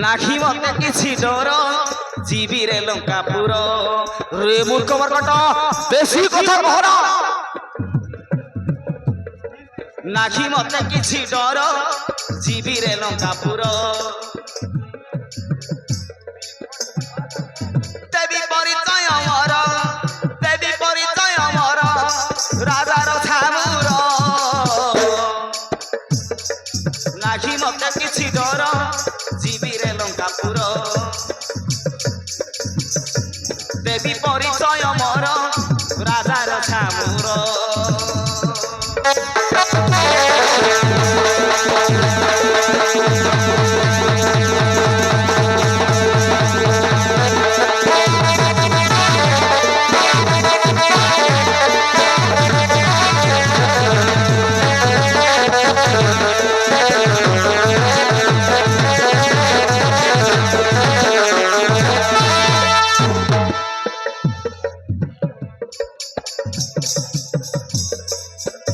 নাহি মতে কিছু ডর জীবি রে লঙ্কাপুর রে মূর্খ মর্কট বেশি কথা কহর নাহি মতে কিছু ডর জীবি রে লঙ্কাপুর দেবী পরিচয় আমার দেবী পরিচয় আমার রাজার ছামুর নাহি মতে কিছু ডর জীবি রে লঙ্কাপুর দেবী পরিচয় মর রাজার ছামুর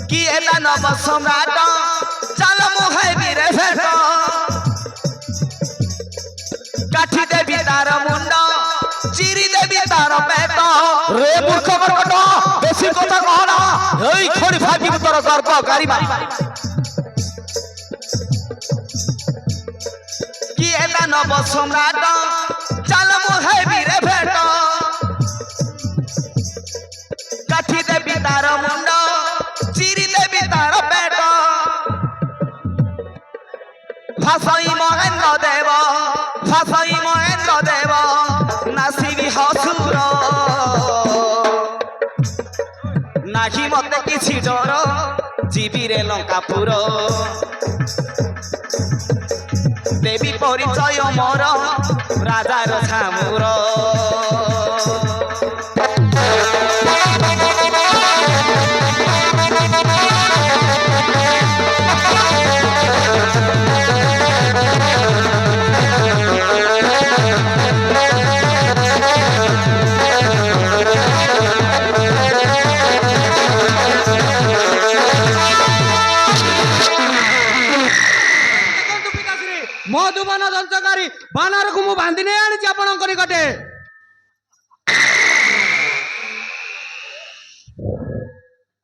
কি এটা নব সম্রাট চাল মুহে বীরে ভেট কাঠি দেবী তার মুন্ড চিরি দেবী তার পেট রে মূর্খ মর্কট বেশি কথা কহ না এই খড়ি ভাগি তোর গর্ব গারিমা কি এটা নব সম্রাট চাল মুহে বীরে ভেট কাঠি দেবী তার মুন্ড চিরি দেবী তার পেট ভাষাই মহেন্দ্র দেব ভাষাই মহেন্দ্র দেব নাসিবি হসুর নাহি মতে কিছু ডর জীবি রে লঙ্কাপুর দেবী পরিচয় মর রাজার ছামুর মধুবন দন্তকারী বানরକୁ ମୁଁ ବାନ୍ଧି ନେଇ ଆଣିଛି ଆପଣଙ୍କ ନିକଟେ।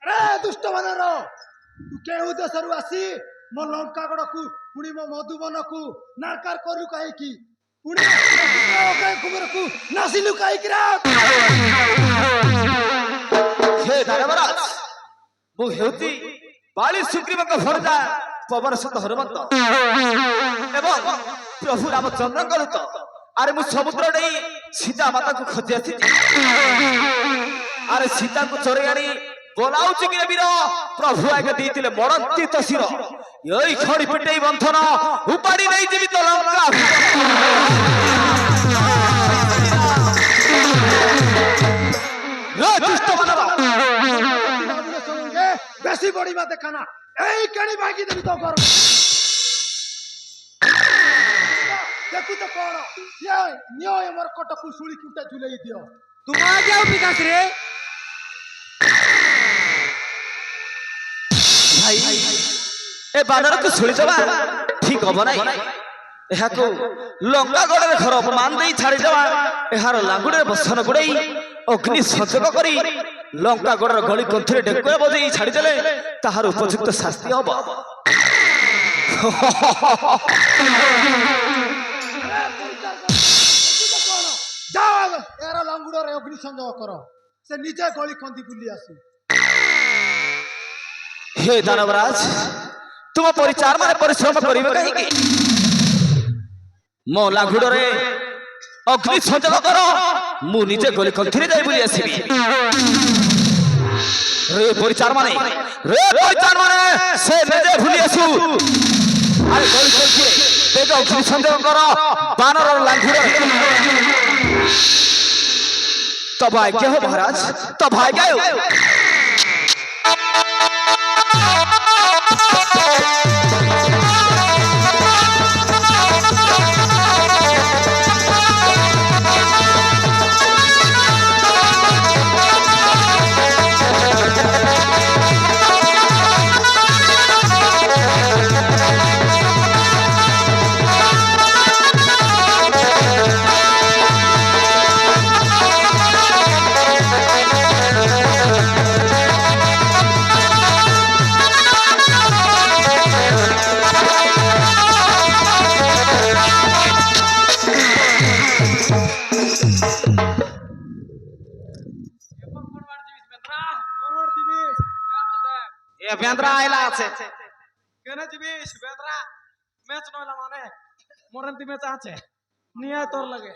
ଆରେ ଦୁଷ୍ଟ ବାନର ତୁ କେଉଁ ଦେଶରୁ ଆସି ମୋ ଲଙ୍କାଗଡ଼କୁ ପୁଣି ମୋ ମଧୁବନକୁ ନାକାର କଲୁ କାହିଁକି ପୁଣି କୁମରକୁ ନାସିଲୁ କାହିଁକି ରେ ହେ ଦାନବରାଜ ମୁଁ ହେଉଛି ବାଳି ସୁଗ୍ରୀବଙ୍କ ଭରଜା ପବନ ସୁତ ହನುಮନ୍ତ ଏବଂ ପ୍ରଭୁ ରାମଚନ୍ଦ୍ରଙ୍କ ଦୂତ ଆରେ ମୁଁ ସମୁଦ୍ର ନେଇ ସୀତା ମାତାଙ୍କୁ ଖୋଜି ଆସିଛି ଆରେ ସୀତାଙ୍କୁ ଚୋରେଇ ଆଣି ବୋଲାଉଛି କି ବୀର ପ୍ରଭୁ ଆଗେ ଦେଇଥିଲେ ମରନ୍ତି ତ ଶିର ଏଇ ଖଣି ପିଟେଇ ବନ୍ଧନ ଉପାଡ଼ି ନେଇଯିବି ତ ଲଙ୍କା বেশি বড়ি মা দেখানা এই কেণি ভাগি দেবি তো কর দেখু তো কোন নিয় আমার কটকু শুলি কুটা ঝুলাই দিও তুমি আ যাও বিকাশ রে ভাই এ বানরକୁ ଶୁଳିଦେବା ଠିକ ହବ ନାହିଁ ଏହାକୁ ଲଙ୍କାଗଡ଼ରେ ଘର ଅପମାନ ଦେଇ ଛାଡ଼ିଦେବା ଏହାର ଲାଙ୍ଗୁଡ଼ରେ ବସନ ଗୁଡ଼େଇ ଅଗ୍ନି ସଂଯୋଗ କରି ଲଙ୍କାଗଡ଼ର ଗଳି କନ୍ଥରେ ଡେକୁଆ ବଜେଇ ଛାଡ଼ିଦେଲେ ତାହାର ଉପଯୁକ୍ତ ଶାସ୍ତି ହବ যাও এর লাঙ্গুড়রে অগ্নি সংযোগ কর সে নিজে গলি কন্দি বুলি আসু हे दानवराज तुम परिचार माने परिश्रम करिवे काहेकि मो लाघुडरे अग्नि संजोग कर मु निजे गली कंथिरे जाई बुली आसीबी रे परिचार माने से निजे भूली आसु अरे गली कंथिरे ତେଜ ଅଗ୍ନିସଂଯୋଗଙ୍କର ବାନର ଲାଙ୍ଘୁର तो भाग्य हो महाराज तो भाग्य हो ये बेंद्रा आइला আছে কেনে জিবিস বেদরা ম্যাচ নইলা মানে মরন্তি ম্যাচ আছে নিয়ে তোর লাগে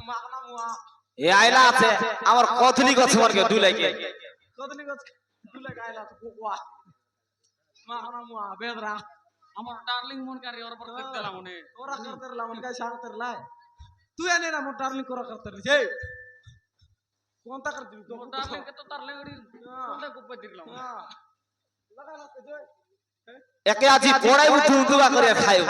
মাগনা মুয়া ये आइला আছে আমার কতলি গছ মারকে দুলাইকে কদলি গছ দুলে গাইলা তো কোয়া মাগনা মুয়া বেদরা আমার ডার্লিং মন কারি ওর পর করতে দিলাম মনে ওরা করতে রলা মন কাই সাগতের লাই তুই এনে না মোর ডার্লিং করা করতে রে যে কোনটা কর দিবি মোর ডার্লিং কে তো তার লেগড়ি কোনটা কুপে দিলাম লাগা লাগতে যে একে আজি পড়াই উঠু উঠুবা করে খাইও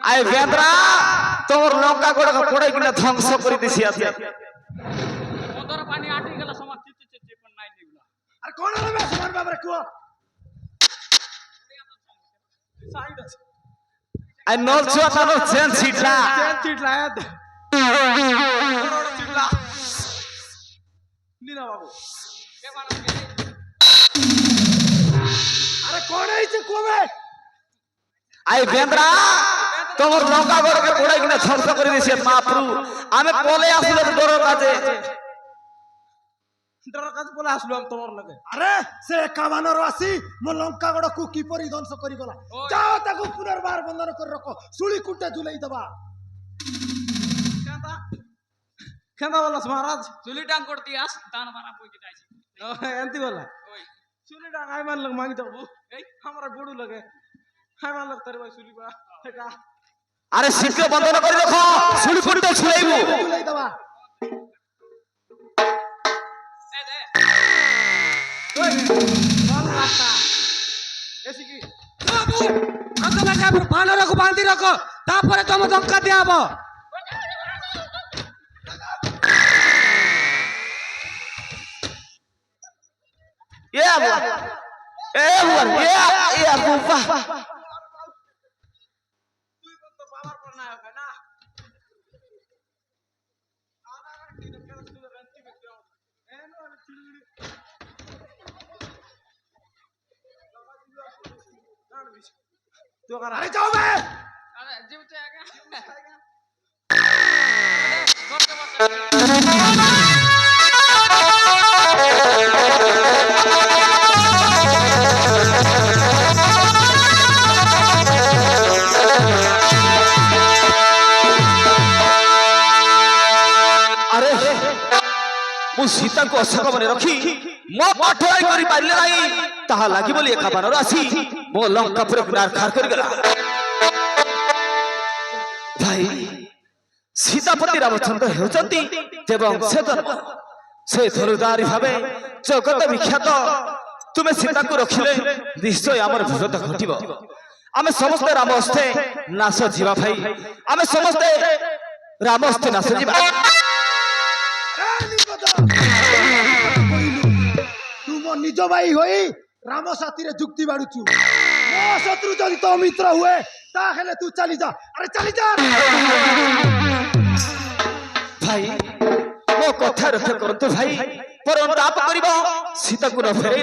আই বেন্দ্রা তোর লঙ্কা গোড়া পড়াই কিনা ধ্বংস করে দিছি আছে ওদর পানি আটি গেল সমাজ চিচি চিচি কোন নাই দিগুলা আর কোন হবে সমান বাবারে কুয়া সাইড আছে আই নল চুয়া তানো চেন সিটলা চেন চিটলা এদ ওর চিটলা নিনা বাবু কে বানাবে আরে কোন হইছে কুবে আই বেন্দ্রা তোর লঙ্কা গোড়া পড়াই কিনা ধ্বংস করে দিছি মাপ্রু আমি কলে আসলে তোর কাছে ডর কাজ বলে আসলাম তোমার লাগে আরে সে কামানর আসি মো লঙ্কা গড়কু কিপরি ধ্বংস করি গলা যাও তাকু পুনর্বার বন্ধন করে রাখো সুলি কুটে ঝুলাই দেবা কেনতা কেনতা বলছ মহারাজ চুলি টাং করতে আস তান মারা পইতে যাইছি এন্তি বলা ওই চুলি টাং আই মান লগ মাগি দেবো এই हमरा গড়ু লাগে আই মান লগ তারে ভাই চুলি বা এটা আরে শীঘ্র বন্ধন করে দেখো সুলি কুটে ছুলাইবো ঝুলাই দেবা এ দে ওই বল রাস্তা এসি কি ଆଗ ବାନରକୁ ବାନ୍ଧି ରଖ ତାପରେ ତମ ଧକ୍କା ଦିଆହବ। अरे जाओ बे अरे जीवते आगे करते बस अरे मु सीता को अशोक मन रखी मो पाठराई करि पारिले नाही ताहा लागि बोली एका बानर आसी मो लंका पुर नारखार करि गला। भाई सीतापति रामचंद्र हेउचंती देवंश धर्म से धनुधारी भावे जगत विख्यात तुमे सीता को रखिले निश्चय आमर विपद घटिबो। आमे समस्त राम हस्ते नाश जीवा भाई आमे समस्त राम हस्ते नाश जीवा। तू मो निज भाई होई राम साथी रे जुक्ति बाड़ुचु मो शत्रु जदि तो मित्र हुए ताहेले तू चली जा। अरे चली जा भाई मो कथा रक्षा करतु भाई पर ताप करिबो सीता को न फेरैले